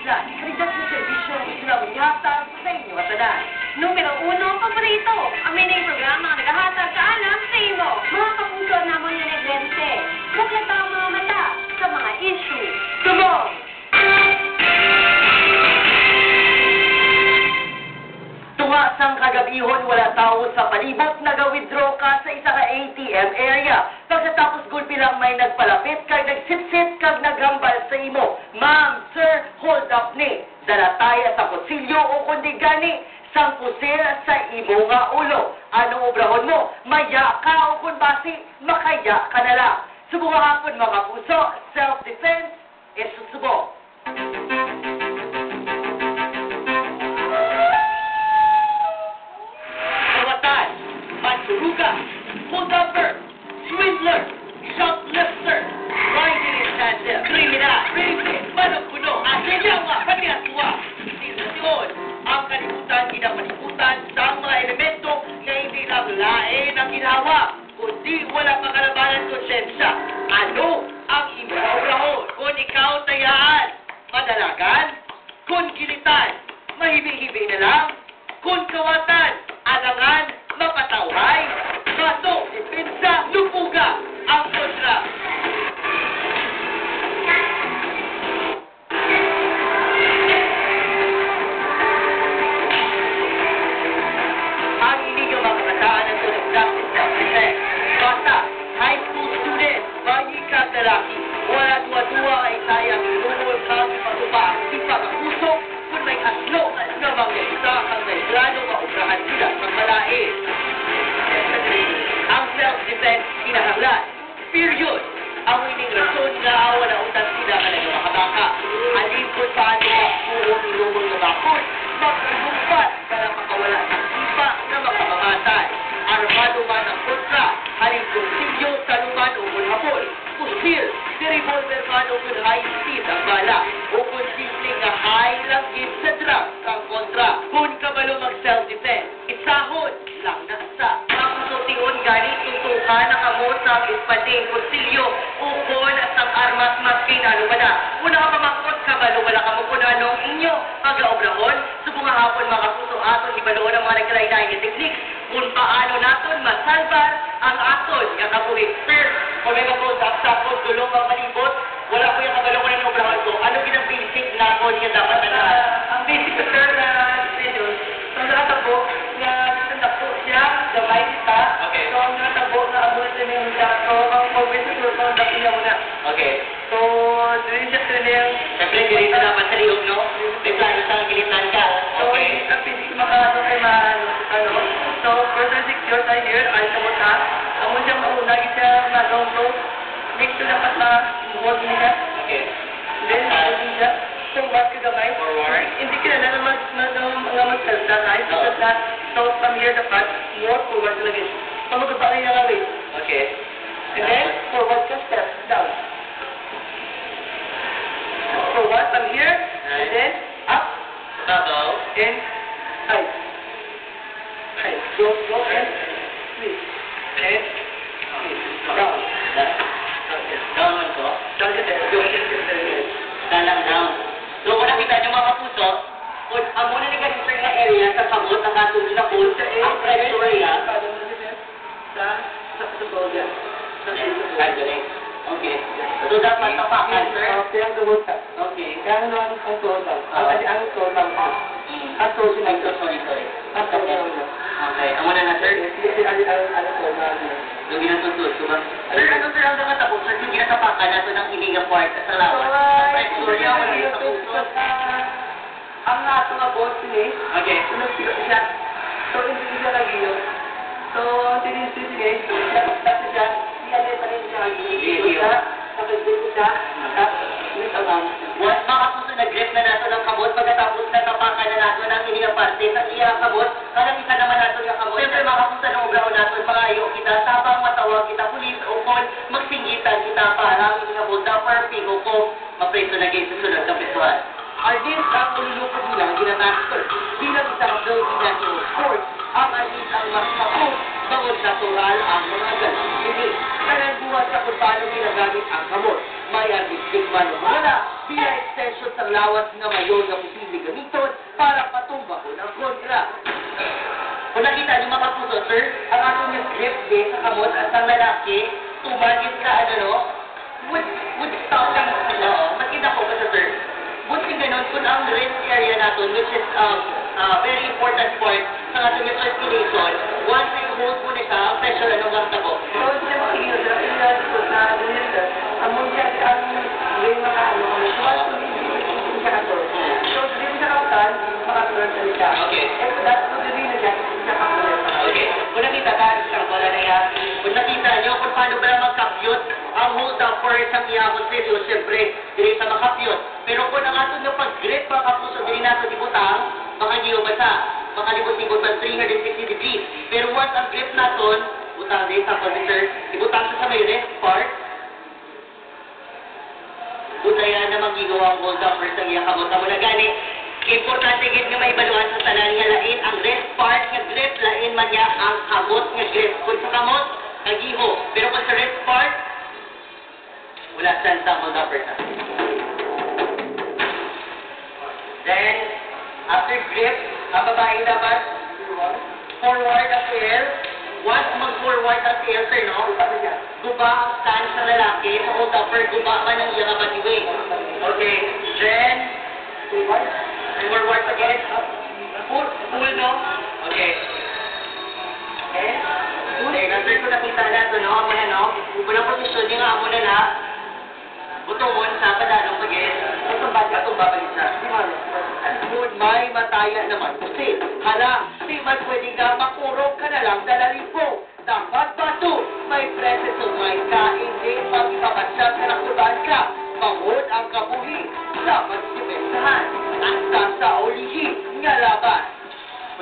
isla, kalidad na serbisyo ang isinabong ihatag sa inyo at tanan. Numero 1, paborito. Ang may programa ang naghahatag sa alam sa imo. Mga kapuso namon nga neglente. Buklata ang mga mata sa mga issue. Tumong! Tunga sang kagabihon wala tao sa palibot, naga-withdraw ka sa isa ka ATM area. Pagkatapos gulpi lang may nagpalapit kag nagsitsit kag naghambal sa imo. Ma'am, sir, hold up ni. Dalataya sa kutsilyo o kundi gani sang pusil sa imo nga ulo. Anong obrahon mo? Maya ka o kung basi, makaya ka na lang. Subong hapon mga puso, self-defense is susubok. Kawatan, mansuruga, hold-upper, swindler, shoplifter, riding in tandem, kriminal, rapist, manok-puno, asenyawa, pati-aswa. Sensasyon, ang kalimutan, kinapalimutan sa mga elemento na hindi lang lain ang ginawa, kundi walang makalabanan konsensya. Ano ang imbrahon? Kung ikaw tayaan, madalagan, kung kilitan, mahibing-hibing na lang, kung kawatan, alangan, mapatawhay, kaso, ipinsa, lupuga, ang kontra. Ang inigang mga kataan ng tulong practice self-defense. Basta, high school student, bagi ka lalaki, wala duwa-duwa ay sayang inumol kang ipatupa ang sipag ang puso, kung may aslo na mga isa kang may plano maubrahan sila sa malain. Ang self-defense kinahanglan. Period. Ang wining rason nga awa na utan sila ka nagmakabaka. Alin kung paano magpuon ilumol na bakod, magpagumpat para makawala ng sipa na makamamatay. Armado man ang kontra, halin kung silyo, taluman o kunhapol. Pusil, si revolver man o kung high speed ang bala. O kung simple nga high lang gid sa drug ang kontra. Kung kabalo mag-self-defense, isahod lang na sa. Ang sutingon ganit tutukan na kamot sa ispating kutsilyo ukon at ang armas mas kinalo pa na. Una ka pamakot kabalo wala ka mo kung anong inyo pag-aobrahon. Subong hapon mga puso aton ibaloon ang mga nagkalain na teknik kung paano naton masalbar ang aton nga kabuhi. Sir, kung may mapos-sapsapos dulong ang malibot, wala ko yung kabalo ko na obrahon ko. Ano ginang-basic na ako niya dapat na ang basic ko, sir, na schedule. So, nakatabo na po siya, gamay kita. Okay. So, ang nakatabo na abot na yung siya. So, ang pag-wait sa turno, dapat niya muna. Okay. So, doon siya sila yung... Siyempre, ganito dapat sa liyog, no? May plano sa gilitan ka. Okay. So, ang pinig makaano kay ano. So, further secure tayo here, ay sa muna. Amo siya mauna, siya malong to. Make sure dapat na muwag niya. Okay. Then, doon siya. So, ba't ka gamay? Forward. Hindi ka na mag-salta, right? Because that, so from here, the front, more forward lagi. So, magkabali na lang, wait. Okay. And then, forward ka, step down. Forward from here, and then, up. Double. And, high. High. Go, and, please. And, down. Down man ko? Down yun, go. Down, down. So, kung nakita niyo mga kapuso, kung ang muna na ganito nga area sa kamot, ang atong ginapol, ang pressure area, sa bolga. Okay. So, dapat tapakan, sir? Okay, ang gamot ka. Okay. Kaya ano ang total? Ang total ka. Ang total. Sorry. Ang total. Okay. Ang muna na, sir? Ano total? Yung ginatuntun, diba? Sir, ano sir ang nakatapos? Sir, yung ginatapakan nato ng iligang part sa lawan. Ang pressure area, wala yung sa puso. Ang nato nga boss ni, okay. Sunod siya. So, hindi siya lagi yun. So, tinis-tinis niya, tapos siya, iyalit pa rin siya. Tapos dito siya, tapos once mga puso nag-grip na nato ng kamot, pagkatapos natapakan na nato ng inigang parte sa iya kamot, alam isa naman nato yung kamot. Siyempre mga puso ng obrao nato, malayo kita, sabang matawag kita, pulis o kung magsingitan kita para ang inigang kamot, na perfect o kung mapreso na kayo susunod sa pesuhan. Artist ang ululukot nila ginatasper bilang isang ability national sport. Ang artist ang mas mapos bangod natural ang mga ganang. Hindi, karang buhat sa kung paano ginagamit ang kamot. May artist tigman mo na via extension sa lawas nga mayon nga posible gamiton para patumba ko ng kontra. Kung nakita niyo mga kapuso, sir, ang atong yung grip din sa kamot at ang lalaki, tumagin ka, would stopping, makita ko kasi, sir, buti ganon, kung ang wrist area natin, which is very important part sa atong yung circulation, once I hold mo na siya, ang pressure, anong gasta ko? So, hindi na makikita sila, pinag-ikot na ganyan sir. Ang muna ang way mga once hindi siya katol. So, hindi siya kautan, makatulad sa siya. Okay. And that's what the reason niya, hindi siya katulad. Okay. Kung nakita ka, isang wala na yan. Kung nakita nyo kung paano ba makapyot ang hold up for isang iyakot session, siyempre, hindi sa makapyot. Pero kung ang ato nyo pag-grip, mga kapuso, hindi nato ibutang, baka hindi basa. Baka libot-libot ang 360 degrees. Pero once ang grip naton, butang din sa computer, ibutang sa may rest part, butayan na magigawa ang hold up for isang iyakot. Amo na gani, importante gid nga maibaluan sa tanan nga lain ang rest part nga grip, lain man niya ang kamot nga grip. Kung sa kamot, kagiho. Pero kung sa rest part, wala chance ang hold up sa. Then, after grip, ang babae dapat forward ang tail. Once mag-forward ang tail, sir, no? Guba ang stand sa lalaki. Sa hold upper, guba man ang iyang batiwing. Okay. Then, forward again. Pull, no? Okay. Okay. Okay, sir, kung nakita na ito, no? Amo na, no? Unang posisyon niya nga, amo na na. Butongon sa padalong again. Itong babalik na. Kung may mataya naman kasi, hala, di man pwede ka makurog ka na lang dalalipo. Dapat bato, may presence of mind ka, hindi magpapasyal ka na kulaan ka. Pangod ang kabuhi, dapat simensahan. At sa ulihi, nga laban.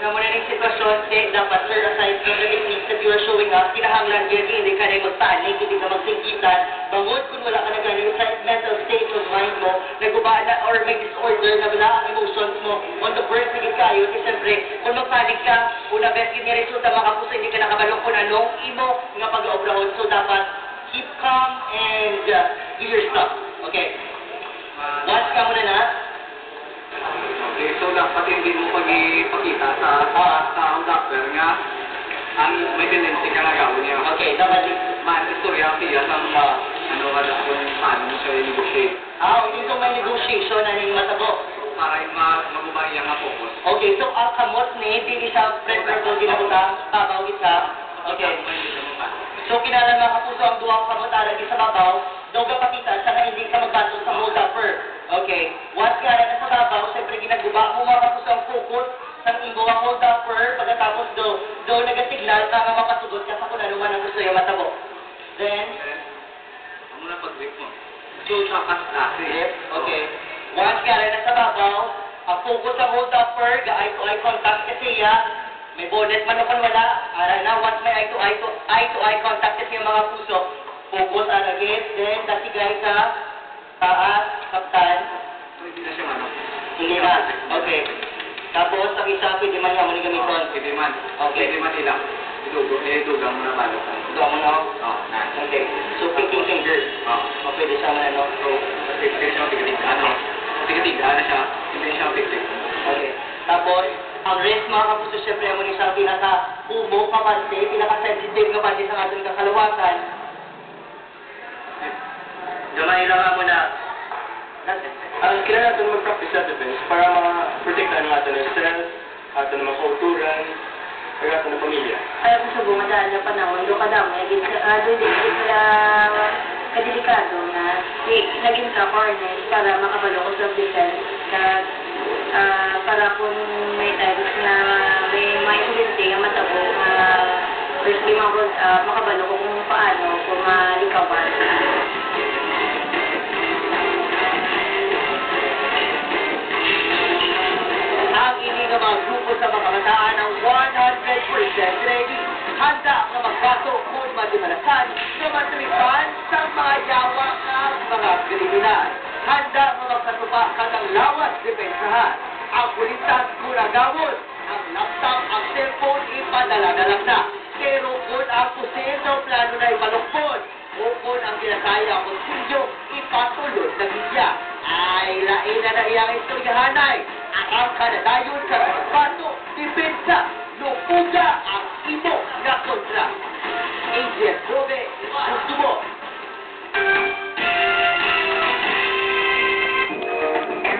Muna ng sitwasyon, dapat sir, aside from the techniques that you are showing us, kinahanglan din, hindi ka na magpanik, hindi ka magsingkitan. Bangod kung wala ka na ganyan, sa mental state of mind mo, nagubaan na or may disorder na wala ang emotions mo, on the first naging kayo, kasi siyempre, kung magpanik ka, una best yun nga resulta makapuso, hindi ka nakabalong kung anong imo nga pag-obrahon. So dapat, keep calm and do your stuff. Okay. Once ka muna na. Okay, so dapat hindi mo pag-ipakita sa doctor nga ang may tendency ka na gawin niya. Okay, dapat Istorya siya sa ano ka na kung paano mo siya i-negotiate. dito may negotiation na ning matabo. Para magubay ang focus. Okay, so ang kamot ni, hindi sa preferable ginabutang, babaw isa. Okay. So kinalan mga kapuso ang duwang kamot alagi sa babaw, daw kapakita sa hindi ka magbato sa hold upper. Okay. Once ka na sa babaw, siyempre ginaguba mo mga kapuso ang focus sa imbo ang hold upper, pagkatapos do nagasignal ka nga mapasugod ka sa kung ano man ang gusto yung matabo. Then, Ano na pag-grip mo? So, takas na. grip. Okay. Once ka na sa babaw, ang focus sa hold upper, eye-to-eye contact kasi may bonnet man o kung wala. Na, once may eye-to-eye contact kasi yung mga puso, focus agad, then dasigay ka, taas, kaptan, So, hindi na siya manok. hindi na. Okay. Tapos, ang isa, pwede man niya muli gamiton. Pwede man. Okay. Pwede man ilang. Idugang mo na balok. Ito mo na. Oo, na. Okay. So, picking fingers. Oo. O, pwede siya man ano. So, hindi siya tiga-tiga na siya. Hindi siya picking. Okay. Tapos, ang rest mga kapuso, syempre, mo ni siya pinaka-ubo, kapante, pinaka-sensitive kapante sa ating kakalawasan. Gamay lang mo na. Ang kailangan natin mag-practice sa defense para ma-protect natin ang self, atin ang mga kulturan, ang atin ang pamilya. Kaya kung sa bumadaan na panahon, do kadamay, doon din kadelikado na naging ka corner para makabalo ko sa defense para kung may times na may mga insidente nga matabo first di makabalo ko kung paano kung malikawan. Ang ini nga mga grupo sa mga kabataan ang 100% ready. Handa na magbato kung madimalasan na matalipan sa mga yawa ng mga kriminal. Handa na magkatupa katang lawas depensahan. Ang pulisan muna gawon. Ang laptop, ang cellphone, ipadala-dalag na. Pero kung ang pusin ng plano na ibalukpon, o kung ang kinakaya ang kutsilyo, patulod na gidya. Ay, lain na iyang istoryahanay. Ang kanadayon sa pato, depensa, lupuga ang imo na kontra. Agent Robe, gusto mo,